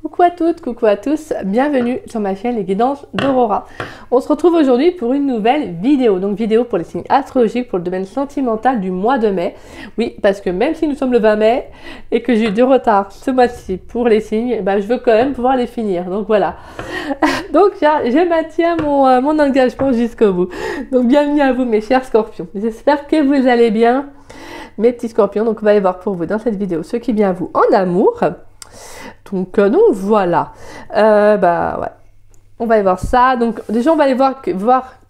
Coucou à toutes, coucou à tous, bienvenue sur ma chaîne Les Guidances d'Aurora. On se retrouve aujourd'hui pour une nouvelle vidéo, donc vidéo pour les signes astrologiques pour le domaine sentimental du mois de mai. Oui, parce que même si nous sommes le 20 mai et que j'ai eu du retard ce mois-ci pour les signes, je veux quand même pouvoir les finir, donc voilà. Donc je maintiens mon engagement jusqu'au bout. Donc bienvenue à vous mes chers scorpions, j'espère que vous allez bien mes petits scorpions. Donc on va aller voir pour vous dans cette vidéo ce qui vient à vous en amour. Donc voilà, ouais. On va aller voir ça. Donc déjà on va aller voir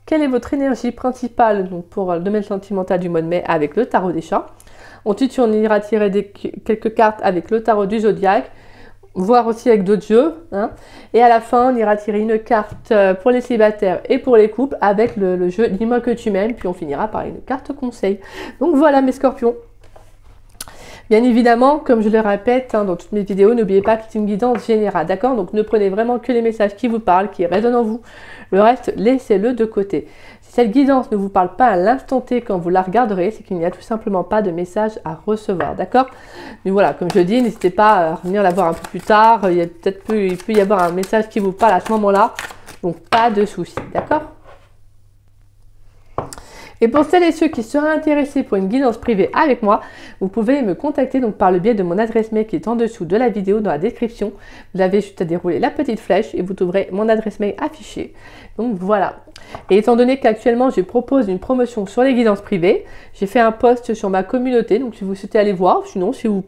quelle est votre énergie principale donc, pour le domaine sentimental du mois de mai avec le tarot des chats. Ensuite on ira tirer quelques cartes avec le tarot du zodiaque, voir aussi avec d'autres jeux, hein. Et à la fin on ira tirer une carte pour les célibataires et pour les couples avec le jeu Dis-moi que tu m'aimes, puis on finira par une carte conseil. Donc voilà mes scorpions. Bien évidemment, comme je le répète dans toutes mes vidéos, n'oubliez pas que c'est une guidance générale, d'accord? Donc ne prenez vraiment que les messages qui vous parlent, qui résonnent en vous. Le reste, laissez-le de côté. Si cette guidance ne vous parle pas à l'instant T quand vous la regarderez, c'est qu'il n'y a tout simplement pas de message à recevoir, d'accord? Mais voilà, comme je dis, n'hésitez pas à revenir la voir un peu plus tard. Il peut y avoir un message qui vous parle à ce moment-là, donc pas de souci, d'accord? Et pour celles et ceux qui seraient intéressés pour une guidance privée avec moi, vous pouvez me contacter donc par le biais de mon adresse mail qui est en dessous de la vidéo dans la description. Vous avez juste à dérouler la petite flèche et vous trouverez mon adresse mail affichée. Donc voilà. Et étant donné qu'actuellement je propose une promotion sur les guidances privées, j'ai fait un post sur ma communauté. Donc si vous souhaitez aller voir, sinon si vous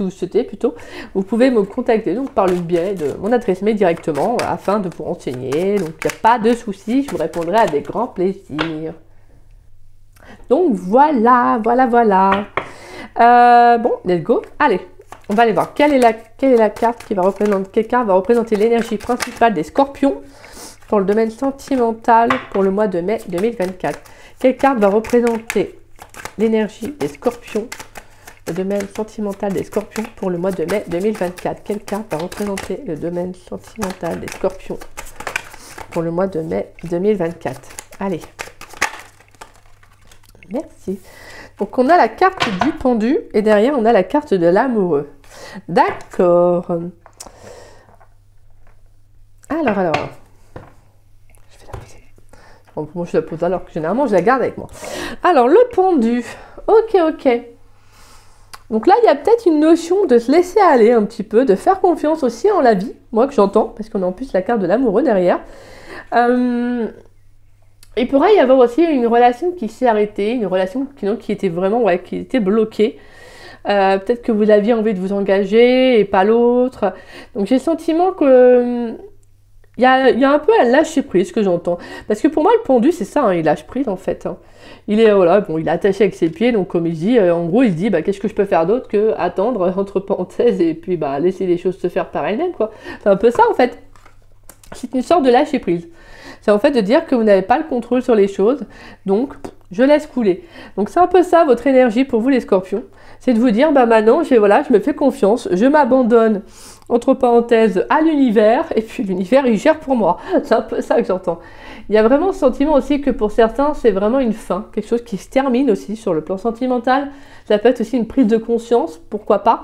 souhaitez plutôt, vous pouvez me contacter donc par le biais de mon adresse mail directement afin de vous renseigner. Donc il n'y a pas de souci, je vous répondrai avec grand plaisir. Donc voilà. Bon, let's go. Allez, on va aller voir quelle est la carte qui va représenter, quelle carte va représenter l'énergie principale des scorpions pour le domaine sentimental pour le mois de mai 2024. Quelle carte va représenter l'énergie des scorpions, le domaine sentimental des scorpions pour le mois de mai 2024. Quelle carte va représenter le domaine sentimental des scorpions pour le mois de mai 2024. Allez. Merci. Donc on a la carte du pendu et derrière on a la carte de l'amoureux. D'accord. Alors. Je vais la poser. Bon, moi je la pose alors que généralement je la garde avec moi. Alors le pendu. Ok. Donc là il y a peut-être une notion de se laisser aller un petit peu, de faire confiance aussi en la vie. Moi que j'entends, parce qu'on a en plus la carte de l'amoureux derrière. Il pourrait y avoir aussi une relation qui s'est arrêtée, une relation qui était vraiment, qui était bloquée. Peut-être que vous aviez envie de vous engager et pas l'autre. Donc j'ai le sentiment que il y a un peu un lâcher prise que j'entends. Parce que pour moi le pendu c'est ça, il lâche prise en fait. Il est il est attaché avec ses pieds, donc comme il dit, en gros il se dit qu'est-ce que je peux faire d'autre que attendre entre parenthèses et puis laisser les choses se faire par elles-mêmes quoi. C'est un peu ça en fait. C'est une sorte de lâcher prise. C'est en fait de dire que vous n'avez pas le contrôle sur les choses, donc je laisse couler. Donc c'est un peu ça votre énergie pour vous les scorpions. C'est de vous dire, maintenant je me fais confiance, je m'abandonne, entre parenthèses, à l'univers, et puis l'univers il gère pour moi. C'est un peu ça que j'entends. Il y a vraiment ce sentiment aussi que pour certains c'est vraiment une fin, quelque chose qui se termine aussi sur le plan sentimental. Ça peut être aussi une prise de conscience, pourquoi pas.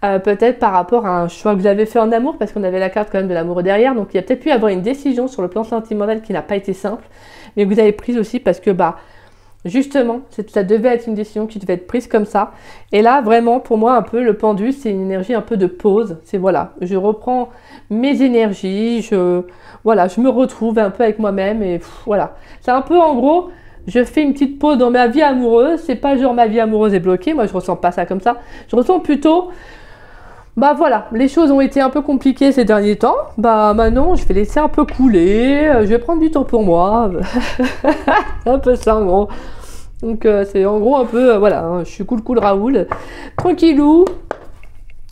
Peut-être par rapport à un choix que vous avez fait en amour, parce qu'on avait la carte quand même de l'amour derrière, donc il y a peut-être pu y avoir une décision sur le plan sentimental qui n'a pas été simple, mais que vous avez prise aussi parce que justement, ça devait être une décision qui devait être prise comme ça. Et là, vraiment, pour moi, un peu, le pendu, c'est une énergie un peu de pause. C'est je reprends mes énergies, je me retrouve un peu avec moi-même et voilà. C'est un peu, en gros, je fais une petite pause dans ma vie amoureuse. C'est pas genre ma vie amoureuse est bloquée, moi je ressens pas ça comme ça. Je ressens plutôt... les choses ont été un peu compliquées ces derniers temps. Maintenant, je vais laisser un peu couler. Je vais prendre du temps pour moi. C'est un peu ça, en gros. Donc, c'est en gros un peu, je suis cool Raoul. Tranquillou.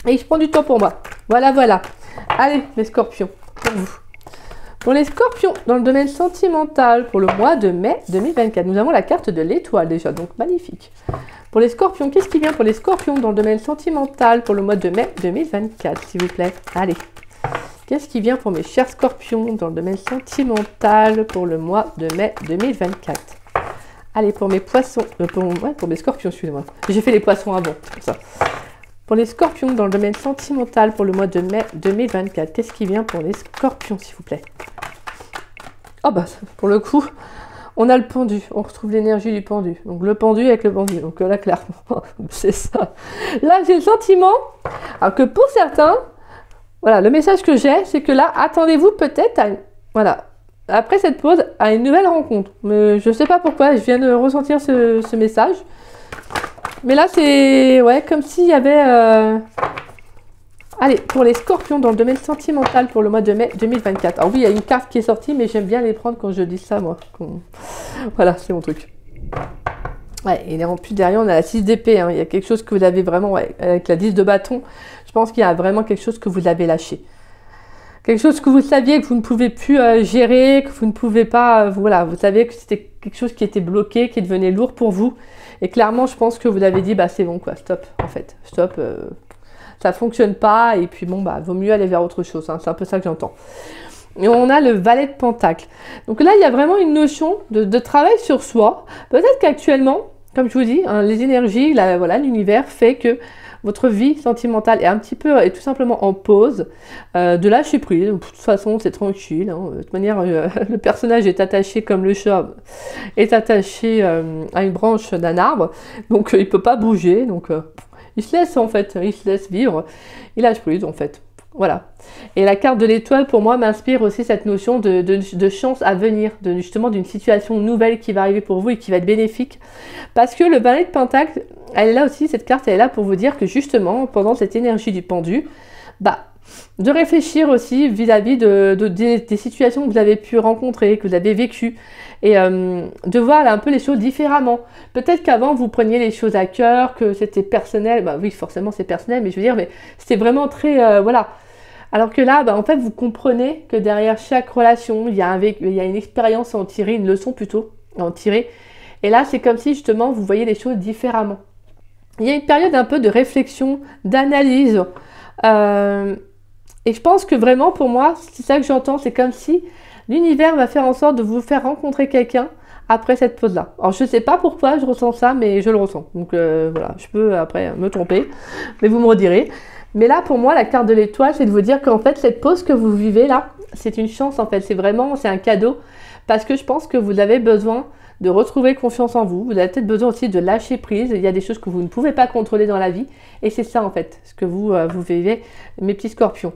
Et je prends du temps pour moi. Voilà. Allez, les scorpions, pour vous. Pour les scorpions, dans le domaine sentimental, pour le mois de mai 2024, nous avons la carte de l'étoile déjà, donc magnifique. Pour les scorpions, qu'est-ce qui vient pour les scorpions dans le domaine sentimental pour le mois de mai 2024, s'il vous plaît? Allez, qu'est-ce qui vient pour mes chers scorpions dans le domaine sentimental pour le mois de mai 2024? Allez, pour mes poissons, pour mes scorpions, excusez-moi. J'ai fait les poissons avant, c'est pour ça. Pour les scorpions, dans le domaine sentimental, pour le mois de mai 2024, qu'est-ce qui vient pour les scorpions, s'il vous plaît? Oh bah, pour le coup, on a le pendu. On retrouve l'énergie du pendu. Donc, le pendu avec le pendu. Donc, là, clairement, c'est ça. Là, j'ai le sentiment alors que pour certains, voilà, le message que j'ai, c'est que là, attendez-vous peut-être à... Voilà, après cette pause, à une nouvelle rencontre. Mais je sais pas pourquoi, je viens de ressentir ce message. Mais là, c'est ouais, comme s'il y avait... Allez, pour les scorpions, dans le domaine sentimental, pour le mois de mai 2024. Alors oui, il y a une carte qui est sortie, mais j'aime bien les prendre quand je dis ça, moi. Voilà, c'est mon truc. Ouais, et en plus, derrière, on a la 6 d'épée. Hein. Il y a quelque chose que vous avez vraiment... Ouais, avec la 10 de bâton, je pense qu'il y a vraiment quelque chose que vous avez lâché. Quelque chose que vous saviez que vous ne pouvez plus gérer, que vous ne pouvez pas... voilà, vous saviez que c'était quelque chose qui était bloqué, qui devenait lourd pour vous. Et clairement, je pense que vous avez dit, bah c'est bon quoi, stop, en fait, stop, ça fonctionne pas, et puis bon, bah vaut mieux aller vers autre chose, hein, c'est un peu ça que j'entends. Et on a le valet de pentacle. Donc là, il y a vraiment une notion de travail sur soi. Peut-être qu'actuellement, comme je vous dis, hein, les énergies, voilà, l'univers fait que votre vie sentimentale est un petit peu, est tout simplement en pause, de lâcher prise. De toute façon, c'est tranquille. Hein. De toute manière, le personnage est attaché comme le chat est attaché à une branche d'un arbre, donc il peut pas bouger. Donc il se laisse en fait, il se laisse vivre. Il lâche prise en fait. Voilà. Et la carte de l'étoile, pour moi, m'inspire aussi cette notion de chance à venir, justement d'une situation nouvelle qui va arriver pour vous et qui va être bénéfique. Parce que le valet de pentacle, elle est là aussi, cette carte, elle est là pour vous dire que justement, pendant cette énergie du pendu, bah, de réfléchir aussi vis-à-vis des situations que vous avez pu rencontrer, que vous avez vécues, et de voir un peu les choses différemment. Peut-être qu'avant, vous preniez les choses à cœur, que c'était personnel, bah oui, forcément c'est personnel, mais je veux dire, mais c'était vraiment très, voilà. Alors que là, bah, en fait, vous comprenez que derrière chaque relation, il y a une expérience à en tirer, une leçon plutôt à en tirer. Et là, c'est comme si justement, vous voyez les choses différemment. Il y a une période un peu de réflexion, d'analyse. Et je pense que vraiment, pour moi, c'est ça que j'entends, c'est comme si l'univers va faire en sorte de vous faire rencontrer quelqu'un après cette pause-là. Alors, je ne sais pas pourquoi je ressens ça, mais je le ressens. Donc, voilà, je peux après me tromper, mais vous me redirez. Mais là, pour moi, la carte de l'étoile, c'est de vous dire qu'en fait, cette pause que vous vivez là, c'est une chance en fait. C'est un cadeau. Parce que je pense que vous avez besoin de retrouver confiance en vous. Vous avez peut-être besoin aussi de lâcher prise. Il y a des choses que vous ne pouvez pas contrôler dans la vie. Et c'est ça en fait, ce que vous vivez, mes petits scorpions.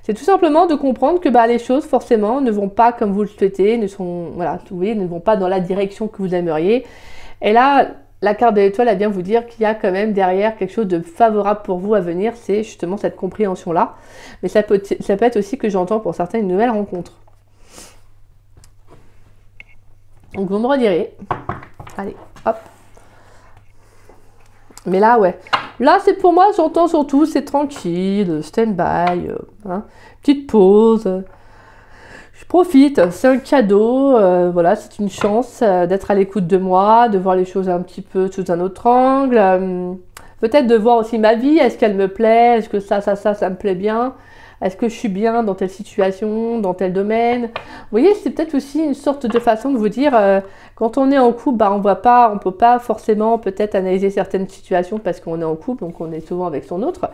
C'est tout simplement de comprendre que bah, les choses, forcément, ne vont pas comme vous le souhaitez, ne vont pas dans la direction que vous aimeriez. Et là, la carte de l'étoile, elle vient vous dire qu'il y a quand même derrière quelque chose de favorable pour vous à venir. C'est justement cette compréhension-là. Mais ça peut être aussi que j'entends pour certains une nouvelle rencontre. Donc vous me redirez. Allez, hop. Mais là, ouais. Là, c'est pour moi, j'entends surtout, c'est tranquille, stand-by, hein, petite pause. Je profite, c'est un cadeau, voilà, c'est une chance d'être à l'écoute de moi, de voir les choses un petit peu sous un autre angle. Peut-être de voir aussi ma vie, est-ce qu'elle me plaît, est-ce que ça me plaît bien, est-ce que je suis bien dans telle situation, dans tel domaine. Vous voyez, c'est peut-être aussi une sorte de façon de vous dire, quand on est en couple, bah, on peut pas forcément peut-être analyser certaines situations parce qu'on est en couple, donc on est souvent avec son autre.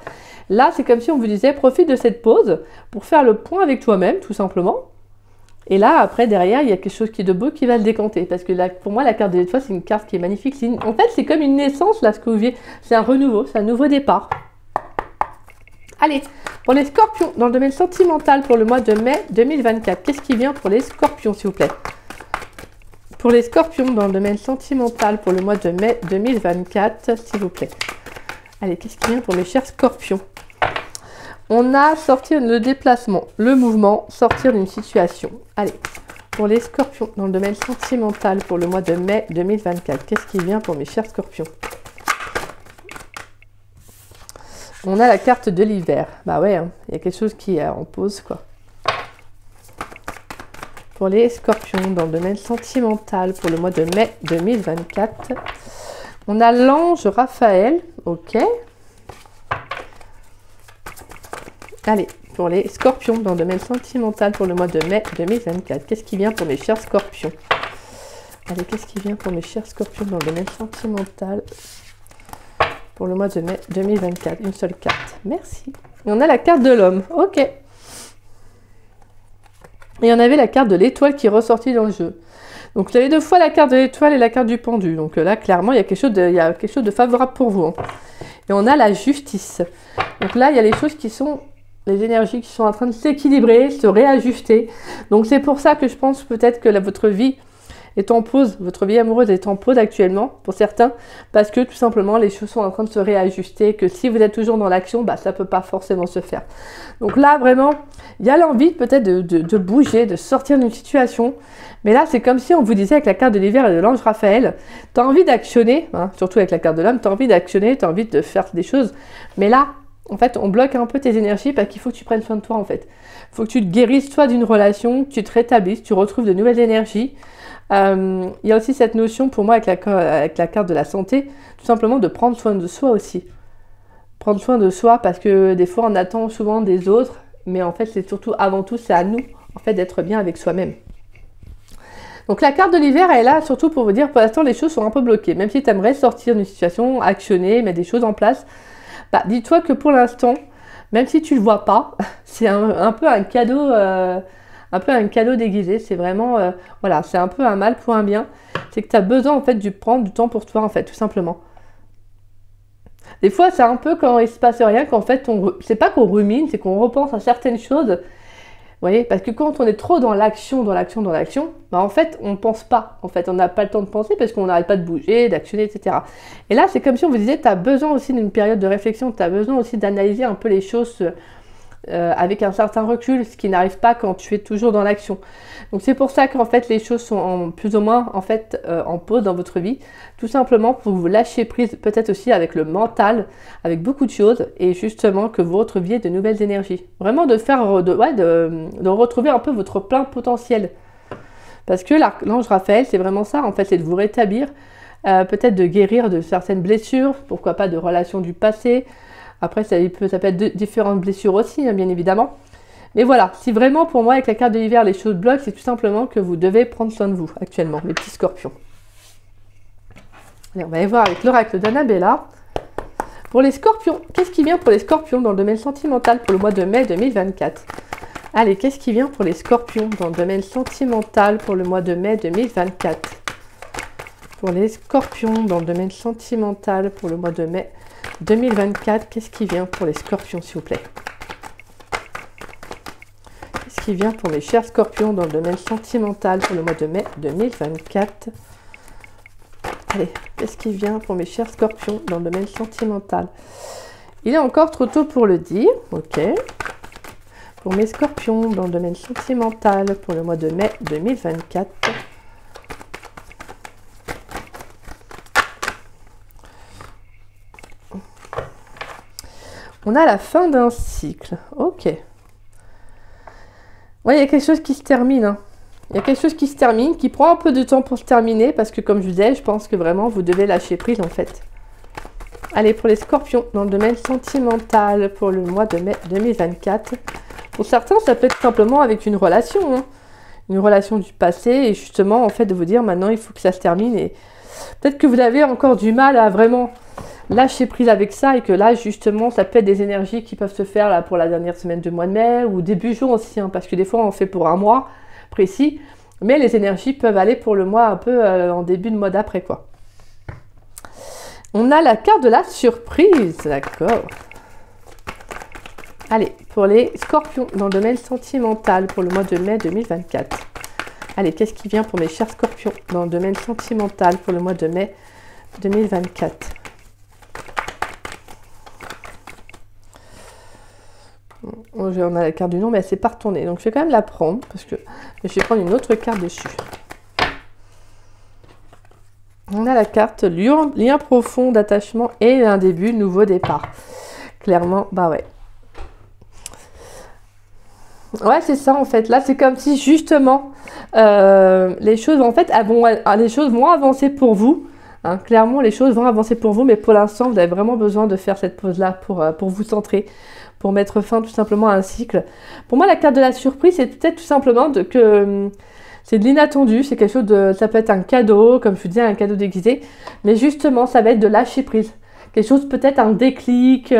Là, c'est comme si on vous disait, profite de cette pause pour faire le point avec toi-même, tout simplement. Et là, après, derrière, il y a quelque chose qui est de beau qui va le décanter. Parce que là, pour moi, la carte de l'étoile, c'est une carte qui est magnifique. En fait, c'est comme une naissance, là, ce que vous vivez. C'est un renouveau, c'est un nouveau départ. Allez, pour les scorpions, dans le domaine sentimental, pour le mois de mai 2024, qu'est-ce qui vient pour les scorpions, s'il vous plaît? Pour les scorpions, dans le domaine sentimental, pour le mois de mai 2024, s'il vous plaît. Allez, qu'est-ce qui vient pour mes chers scorpions? On a sortir le déplacement, le mouvement, sortir d'une situation. Allez, pour les scorpions, dans le domaine sentimental, pour le mois de mai 2024, qu'est-ce qui vient pour mes chers scorpions? On a la carte de l'hiver. Bah ouais, hein, il y a quelque chose qui est en pause, quoi. Pour les scorpions, dans le domaine sentimental, pour le mois de mai 2024, on a l'ange Raphaël, ok. Allez, pour les scorpions, dans le domaine sentimental, pour le mois de mai 2024, qu'est-ce qui vient pour mes chers scorpions? Allez, qu'est-ce qui vient pour mes chers scorpions dans le domaine sentimental? pour le mois de mai 2024. Une seule carte. Merci. Et on a la carte de l'homme. Ok. Et on avait la carte de l'étoile qui est ressortie dans le jeu. Donc vous avez 2 fois la carte de l'étoile et la carte du pendu. Donc là, clairement, il y a quelque chose de favorable pour vous. Hein. Et on a la justice. Donc là, il y a les choses qui sont, les énergies qui sont en train de s'équilibrer, se réajuster. Donc c'est pour ça que je pense peut-être que votre vie est en pause, votre vie amoureuse est en pause actuellement, pour certains, parce que tout simplement, les choses sont en train de se réajuster, que si vous êtes toujours dans l'action, bah, ça ne peut pas forcément se faire. Donc là, vraiment, il y a l'envie peut-être de bouger, de sortir d'une situation, mais là, c'est comme si on vous disait avec la carte de l'hiver et de l'ange Raphaël, tu as envie d'actionner, hein, surtout avec la carte de l'homme, tu as envie d'actionner, tu as envie de faire des choses, mais là, en fait, on bloque un peu tes énergies parce qu'il faut que tu prennes soin de toi, en fait. Il faut que tu te guérisses, toi, d'une relation, que tu te rétablisses, tu retrouves de nouvelles énergies. Il y a aussi cette notion, pour moi, avec la carte de la santé, tout simplement de prendre soin de soi aussi. Prendre soin de soi parce que des fois, on attend souvent des autres, mais en fait, c'est surtout, avant tout, c'est à nous, en fait, d'être bien avec soi-même. Donc la carte de l'hiver, elle est là surtout pour vous dire, pour l'instant, les choses sont un peu bloquées. Même si tu aimerais sortir d'une situation, actionner, mettre des choses en place, bah, dis-toi que pour l'instant, même si tu ne le vois pas, c'est un peu un cadeau, déguisé. C'est vraiment, voilà, c'est un peu un mal pour un bien. C'est que tu as besoin en fait de prendre du temps pour toi en fait, tout simplement. Des fois, c'est un peu quand il se passe rien, qu'en fait, c'est pas qu'on rumine, c'est qu'on repense à certaines choses. Vous voyez, parce que quand on est trop dans l'action, bah en fait, on ne pense pas. En fait, on n'a pas le temps de penser parce qu'on n'arrête pas de bouger, d'actionner, etc. Et là, c'est comme si on vous disait, tu as besoin aussi d'une période de réflexion, tu as besoin aussi d'analyser un peu les choses avec un certain recul, ce qui n'arrive pas quand tu es toujours dans l'action. Donc c'est pour ça qu'en fait les choses sont plus ou moins en fait en pause dans votre vie, tout simplement pour vous lâcher prise, peut-être aussi avec le mental, avec beaucoup de choses, et justement que vous retrouviez de nouvelles énergies. Vraiment de retrouver un peu votre plein potentiel. Parce que l'ange Raphaël, c'est vraiment ça, en fait, c'est de vous rétablir, peut-être de guérir de certaines blessures, pourquoi pas de relations du passé. Après, ça peut être différentes blessures aussi, hein, bien évidemment. Mais voilà, si vraiment pour moi, avec la carte de l'hiver, les choses bloquent, c'est tout simplement que vous devez prendre soin de vous actuellement, mes petits scorpions. Allez, on va aller voir avec l'oracle d'Annabella. Pour les scorpions, qu'est-ce qui vient pour les scorpions dans le domaine sentimental pour le mois de mai 2024? Allez, qu'est-ce qui vient pour les scorpions dans le domaine sentimental pour le mois de mai 2024? Pour les scorpions dans le domaine sentimental pour le mois de mai 2024, qu'est-ce qui vient pour les scorpions, s'il vous plaît? Qu'est-ce qui vient pour mes chers scorpions dans le domaine sentimental pour le mois de mai 2024? Allez, qu'est-ce qui vient pour mes chers scorpions dans le domaine sentimental? Il est encore trop tôt pour le dire, ok. Pour mes scorpions dans le domaine sentimental pour le mois de mai 2024. On a la fin d'un cycle. Ok. Ouais, il y a quelque chose qui se termine. Hein. Il y a quelque chose qui se termine, qui prend un peu de temps pour se terminer, parce que comme je vous disais, je pense que vraiment, vous devez lâcher prise, en fait. Allez, pour les scorpions, dans le domaine sentimental, pour le mois de mai 2024. Pour certains, ça peut être simplement avec une relation. Hein. Une relation du passé, et justement, en fait, de vous dire, maintenant, il faut que ça se termine. Et peut-être que vous avez encore du mal à vraiment lâcher prise avec ça, et que là, justement, ça peut être des énergies qui peuvent se faire là pour la dernière semaine du mois de mai, ou début juin aussi, hein, parce que des fois, on fait pour un mois précis, mais les énergies peuvent aller pour le mois un peu en début de mois d'après, quoi. On a la carte de la surprise, d'accord. Allez, pour les scorpions dans le domaine sentimental pour le mois de mai 2024. Allez, qu'est-ce qui vient pour mes chers scorpions dans le domaine sentimental pour le mois de mai 2024? On a la carte du nom, mais elle ne s'est pas retournée. Donc, je vais quand même la prendre, parce que je vais prendre une autre carte dessus. On a la carte lien profond d'attachement et un début, nouveau départ. Clairement, bah ouais. Ouais, c'est ça, en fait. Là, c'est comme si, justement, les choses, en fait, les choses vont avancer pour vous. Hein. Clairement, les choses vont avancer pour vous, mais pour l'instant, vous avez vraiment besoin de faire cette pause-là pour vous centrer, pour mettre fin tout simplement à un cycle. Pour moi, la carte de la surprise, c'est peut-être tout simplement que c'est de l'inattendu, c'est quelque chose ça peut être un cadeau, comme je vous disais, un cadeau déguisé, mais justement, ça va être de lâcher prise. quelque chose peut-être un déclic,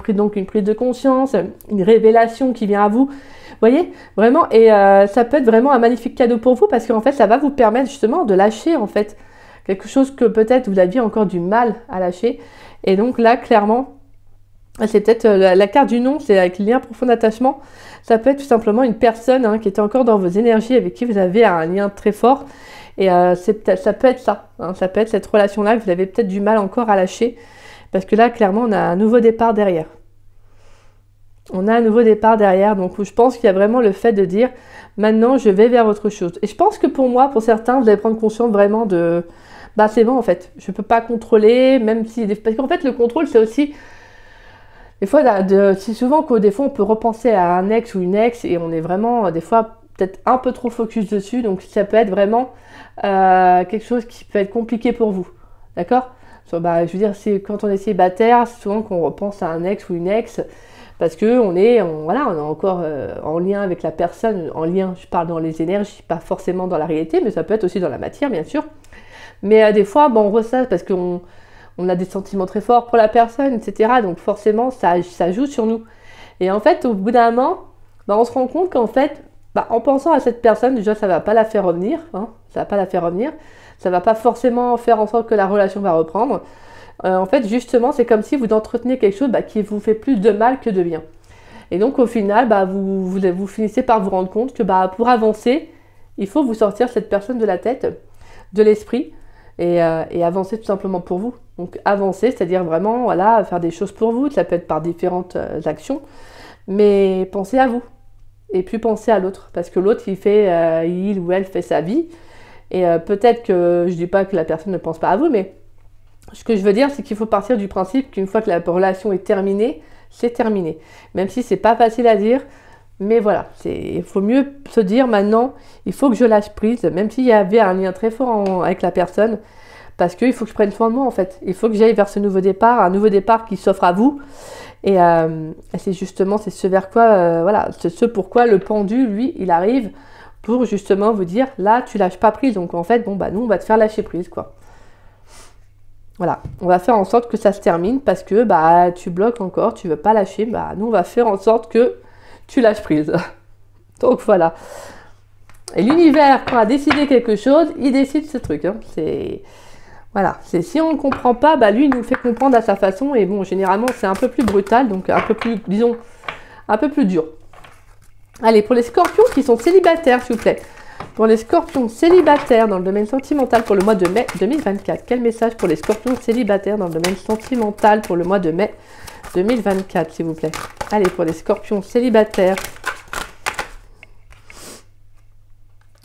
donc une prise de conscience, une révélation qui vient à vous. Vous voyez, vraiment, et ça peut être vraiment un magnifique cadeau pour vous parce qu'en fait, ça va vous permettre justement de lâcher en fait quelque chose que peut-être vous aviez encore du mal à lâcher. Et donc là, clairement, c'est peut-être la carte du non, c'est avec le lien profond d'attachement. Ça peut être tout simplement une personne qui était encore dans vos énergies, avec qui vous avez un lien très fort. Et ça peut être ça, ça peut être cette relation-là que vous avez peut-être du mal encore à lâcher. Parce que là, clairement, on a un nouveau départ derrière. On a un nouveau départ derrière. Donc, je pense qu'il y a vraiment le fait de dire, maintenant, je vais vers autre chose. Et je pense que pour moi, pour certains, vous allez prendre conscience vraiment de... Bah, c'est bon, en fait. Je ne peux pas contrôler, même si... Parce qu'en fait, le contrôle, c'est aussi... Des fois, c'est souvent que des fois, on peut repenser à un ex ou une ex et on est vraiment, des fois, peut-être un peu trop focus dessus. Donc, ça peut être vraiment quelque chose qui peut être compliqué pour vous. D'accord ? Je veux dire, c'est quand on est célibataire, c'est souvent qu'on repense à un ex ou une ex parce qu'on est, voilà, on est encore en lien avec la personne. En lien, je parle dans les énergies, pas forcément dans la réalité, mais ça peut être aussi dans la matière, bien sûr. Mais des fois, on ressent parce qu'on a des sentiments très forts pour la personne, etc. Donc forcément, ça joue sur nous. Et en fait, au bout d'un moment, on se rend compte qu'en fait, en pensant à cette personne, déjà, ça ne va pas la faire revenir. Ça va pas la faire revenir. Ça ne va pas forcément faire en sorte que la relation va reprendre. En fait, justement, c'est comme si vous entreteniez quelque chose qui vous fait plus de mal que de bien. Et donc, au final, vous finissez par vous rendre compte que pour avancer, il faut vous sortir cette personne de la tête, de l'esprit, et avancer tout simplement pour vous. Donc avancer, c'est-à-dire vraiment faire des choses pour vous, ça peut être par différentes actions, mais pensez à vous et puis pensez à l'autre, parce que l'autre il ou elle fait sa vie, et peut-être que je dis pas que la personne ne pense pas à vous, mais ce que je veux dire, c'est qu'il faut partir du principe qu'une fois que la relation est terminée, c'est terminé. Même si c'est pas facile à dire, mais voilà, il faut mieux se dire maintenant, il faut que je lâche prise, même s'il y avait un lien très fort avec la personne, parce qu'il faut que je prenne soin de moi en fait. Il faut que j'aille vers ce nouveau départ, un nouveau départ qui s'offre à vous. Et c'est justement, c'est ce vers quoi, c'est ce pourquoi le pendu, lui, il arrive pour justement vous dire, là, tu lâches pas prise. Donc en fait, nous, on va te faire lâcher prise, quoi. Voilà, on va faire en sorte que ça se termine parce que tu bloques encore, tu veux pas lâcher. Nous, on va faire en sorte que tu lâches prise. Donc voilà. Et l'univers, quand il a décidé quelque chose, il décide ce truc. Voilà, si on ne comprend pas, lui, il nous fait comprendre à sa façon. Et bon, généralement, c'est un peu plus brutal, donc un peu plus, disons, un peu plus dur. Allez, pour les scorpions qui sont célibataires, s'il vous plaît. Pour les scorpions célibataires dans le domaine sentimental pour le mois de mai 2024. Quel message pour les scorpions célibataires dans le domaine sentimental pour le mois de mai 2024, s'il vous plaît. Allez, pour les scorpions célibataires.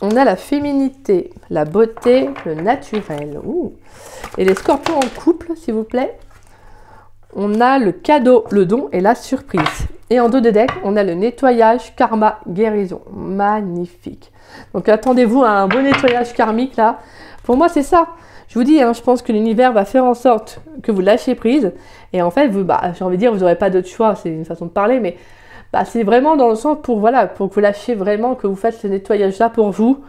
On a la féminité, la beauté, le naturel. Ouh. Et les scorpions en couple, s'il vous plaît. On a le cadeau, le don et la surprise. Et en dos de deck, on a le nettoyage, karma, guérison. Magnifique. Donc attendez-vous à un beau nettoyage karmique là. Pour moi, c'est ça. Je vous dis, je pense que l'univers va faire en sorte que vous lâchez prise. Et en fait, j'ai envie de dire, vous n'aurez pas d'autre choix. C'est une façon de parler, mais c'est vraiment dans le sens pour que vous lâchiez vraiment, que vous fassiez ce nettoyage-là pour vous.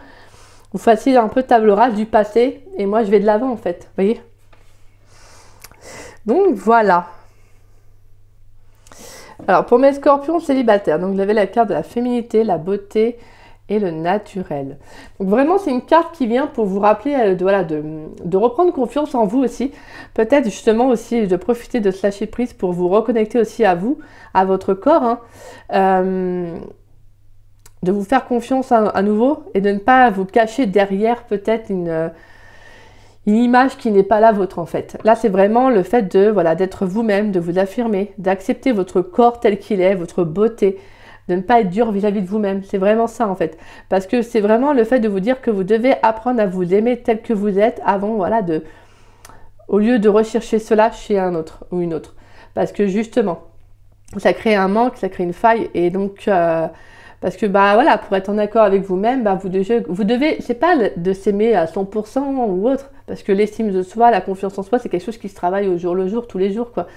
Vous fassiez un peu table rase du passé. Et moi, je vais de l'avant, en fait. Vous voyez ? Donc, voilà. Alors, pour mes scorpions célibataires, donc vous avez la carte de la féminité, la beauté et le naturel. Donc, vraiment, c'est une carte qui vient pour vous rappeler de reprendre confiance en vous aussi. Peut-être justement aussi de profiter de ce lâcher prise pour vous reconnecter aussi à vous, à votre corps. De vous faire confiance à nouveau et de ne pas vous cacher derrière peut-être une image qui n'est pas la vôtre en fait. Là, c'est vraiment le fait d'être vous-même, de vous affirmer, d'accepter votre corps tel qu'il est, votre beauté, de ne pas être dur vis-à-vis de vous-même. C'est vraiment ça en fait. Parce que c'est vraiment le fait de vous dire que vous devez apprendre à vous aimer tel que vous êtes avant, au lieu de rechercher cela chez un autre ou une autre. Parce que justement, ça crée un manque, ça crée une faille et donc... parce que pour être en accord avec vous-même, vous devez, c'est pas de s'aimer à 100% ou autre, parce que l'estime de soi, la confiance en soi, c'est quelque chose qui se travaille au jour le jour, tous les jours, quoi.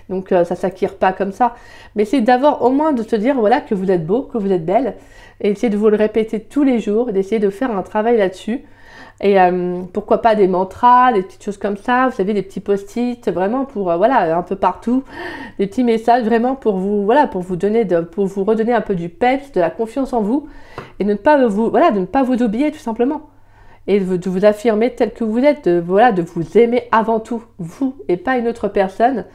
Donc ça s'acquiert pas comme ça. Mais c'est d'avoir au moins de se dire que vous êtes beau, que vous êtes belle, et essayer de vous le répéter tous les jours, d'essayer de faire un travail là-dessus, Et pourquoi pas des mantras, des petites choses comme ça, vous savez, des petits post-it, vraiment pour, voilà, un peu partout, des petits messages vraiment pour vous, voilà, pour vous redonner un peu du peps, de la confiance en vous, et de ne pas vous oublier tout simplement. Et de vous affirmer tel que vous êtes, de vous aimer avant tout, vous, et pas une autre personne.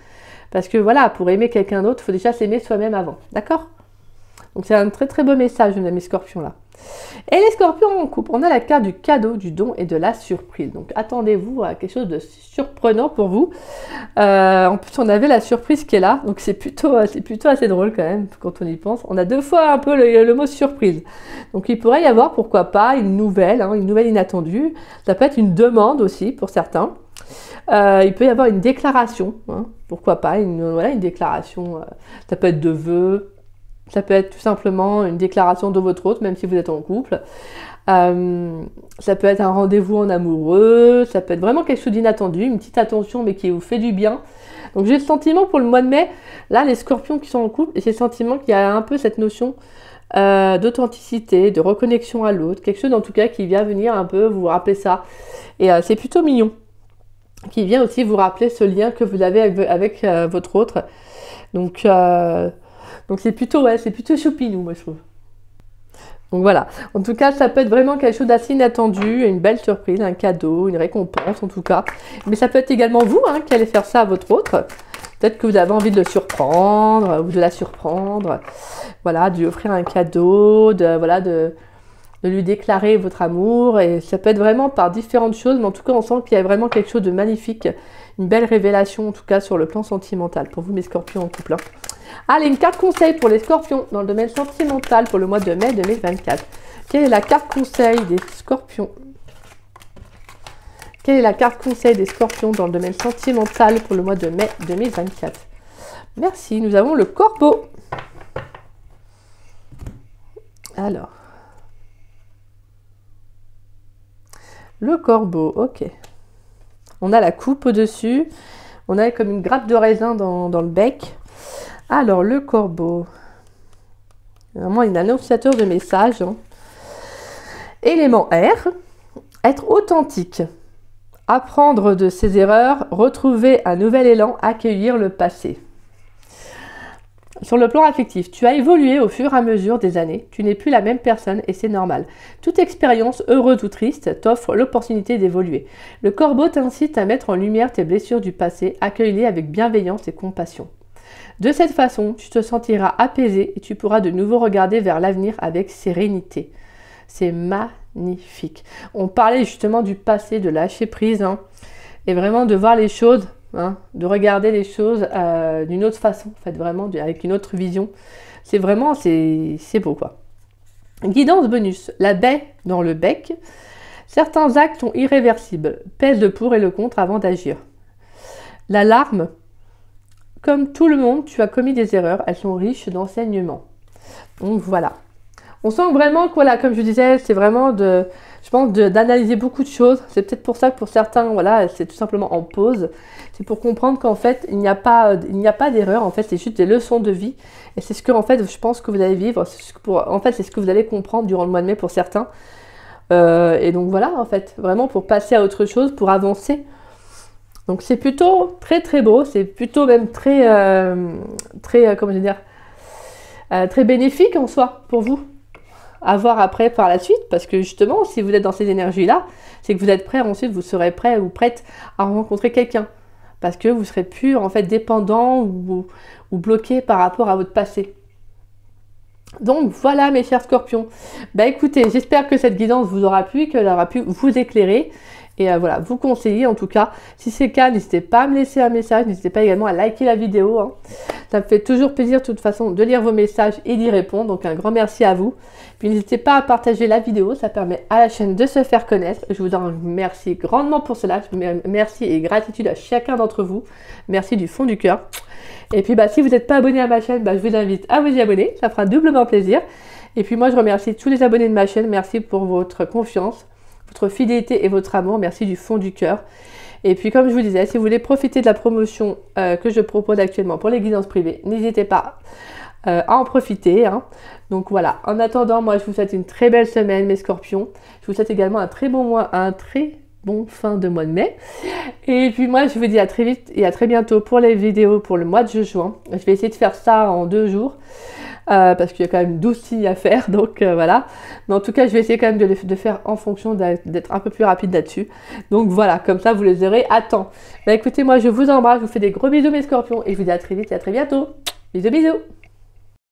Parce que voilà, pour aimer quelqu'un d'autre, il faut déjà s'aimer soi-même avant, d'accord? Donc c'est un très très beau message, mes scorpions là. Et les scorpions en couple, on a la carte du cadeau, du don et de la surprise. Donc attendez-vous à quelque chose de surprenant pour vous. En plus, on avait la surprise qui est là, donc c'est plutôt assez drôle quand même quand on y pense. On a 2 fois un peu le mot surprise. Donc il pourrait y avoir, pourquoi pas, une nouvelle inattendue. Ça peut être une demande aussi pour certains. Il peut y avoir une déclaration, hein, pourquoi pas, une déclaration. Ça peut être de vœux. Ça peut être tout simplement une déclaration de votre hôte, même si vous êtes en couple. Ça peut être un rendez-vous en amoureux. Ça peut être vraiment quelque chose d'inattendu, une petite attention, mais qui vous fait du bien. Donc j'ai le sentiment pour le mois de mai, là, les scorpions qui sont en couple, j'ai le sentiment qu'il y a un peu cette notion d'authenticité, de reconnexion à l'autre. Quelque chose en tout cas qui vient venir un peu vous rappeler ça. Et c'est plutôt mignon. Qui vient aussi vous rappeler ce lien que vous avez avec votre autre. Donc c'est plutôt choupinou, moi je trouve. Donc voilà, en tout cas ça peut être vraiment quelque chose d'assez inattendu, une belle surprise, un cadeau, une récompense en tout cas. Mais ça peut être également vous qui allez faire ça à votre autre. Peut-être que vous avez envie de le surprendre ou de la surprendre. Voilà, de lui offrir un cadeau, de lui déclarer votre amour. Et ça peut être vraiment par différentes choses, mais en tout cas on sent qu'il y a vraiment quelque chose de magnifique. Une belle révélation en tout cas sur le plan sentimental pour vous mes scorpions en couple. Allez, une carte conseil pour les scorpions dans le domaine sentimental pour le mois de mai 2024. Quelle est la carte conseil des scorpions? Quelle est la carte conseil des scorpions dans le domaine sentimental pour le mois de mai 2024? Merci, nous avons le corbeau. Alors. Le corbeau, ok. On a la coupe au-dessus. On a comme une grappe de raisin dans le bec. Alors, le corbeau. Vraiment, il est annonciateur de messages. Élément R. Être authentique. Apprendre de ses erreurs. Retrouver un nouvel élan. Accueillir le passé. Sur le plan affectif, tu as évolué au fur et à mesure des années. Tu n'es plus la même personne et c'est normal. Toute expérience, heureuse ou triste, t'offre l'opportunité d'évoluer. Le corbeau t'incite à mettre en lumière tes blessures du passé, accueille-les avec bienveillance et compassion. De cette façon, tu te sentiras apaisé et tu pourras de nouveau regarder vers l'avenir avec sérénité. C'est magnifique. On parlait justement du passé, de lâcher prise, et vraiment de voir les choses, de regarder les choses d'une autre façon, en fait, vraiment avec une autre vision. C'est vraiment, c'est beau quoi. Guidance bonus, la baie dans le bec. Certains actes sont irréversibles. Pèse le pour et le contre avant d'agir. L'alarme. Comme tout le monde, tu as commis des erreurs. Elles sont riches d'enseignements. Donc voilà. On sent vraiment que, voilà, comme je disais, c'est vraiment je pense d'analyser beaucoup de choses. C'est peut-être pour ça que pour certains, voilà, c'est tout simplement en pause. C'est pour comprendre qu'en fait, il n'y a pas d'erreur. En fait, c'est juste des leçons de vie. Et c'est ce que, en fait, je pense que vous allez vivre. En fait, c'est ce que vous allez comprendre durant le mois de mai pour certains. Et donc voilà, en fait, vraiment pour passer à autre chose, pour avancer. Donc c'est plutôt très très beau. C'est plutôt même très comment dire, très bénéfique en soi pour vous. À voir après par la suite, parce que justement, si vous êtes dans ces énergies-là, c'est que vous êtes prêt, ensuite vous serez prêt ou prête à rencontrer quelqu'un, parce que vous serez plus en fait dépendant ou bloqué par rapport à votre passé. Donc voilà mes chers scorpions. Bah écoutez, j'espère que cette guidance vous aura plu, qu'elle aura pu vous éclairer. Et voilà, vous conseiller en tout cas. Si c'est le cas, n'hésitez pas à me laisser un message. N'hésitez pas également à liker la vidéo. Ça me fait toujours plaisir de toute façon de lire vos messages et d'y répondre. Donc un grand merci à vous. Puis n'hésitez pas à partager la vidéo. Ça permet à la chaîne de se faire connaître. Je vous en remercie grandement pour cela. Merci et gratitude à chacun d'entre vous. Merci du fond du cœur. Et puis si vous n'êtes pas abonné à ma chaîne, je vous invite à vous y abonner. Ça fera doublement plaisir. Et puis moi je remercie tous les abonnés de ma chaîne. Merci pour votre confiance, votre fidélité et votre amour. Merci du fond du cœur. Et puis comme je vous disais, si vous voulez profiter de la promotion que je propose actuellement pour les guidances privées, n'hésitez pas à en profiter, hein. Donc voilà, en attendant, moi je vous souhaite une très belle semaine mes scorpions. Je vous souhaite également un très bon mois, un très bon fin de mois de mai. Et puis moi je vous dis à très vite et à très bientôt pour les vidéos pour le mois de juin. Je vais essayer de faire ça en 2 jours. Parce qu'il y a quand même 12 signes à faire, donc voilà. Mais en tout cas, je vais essayer quand même de faire en fonction d'être un peu plus rapide là-dessus. Donc voilà, comme ça, vous les aurez à temps. Bah écoutez, moi, je vous embrasse, je vous fais des gros bisous mes scorpions, et je vous dis à très vite et à très bientôt. Bisous, bisous.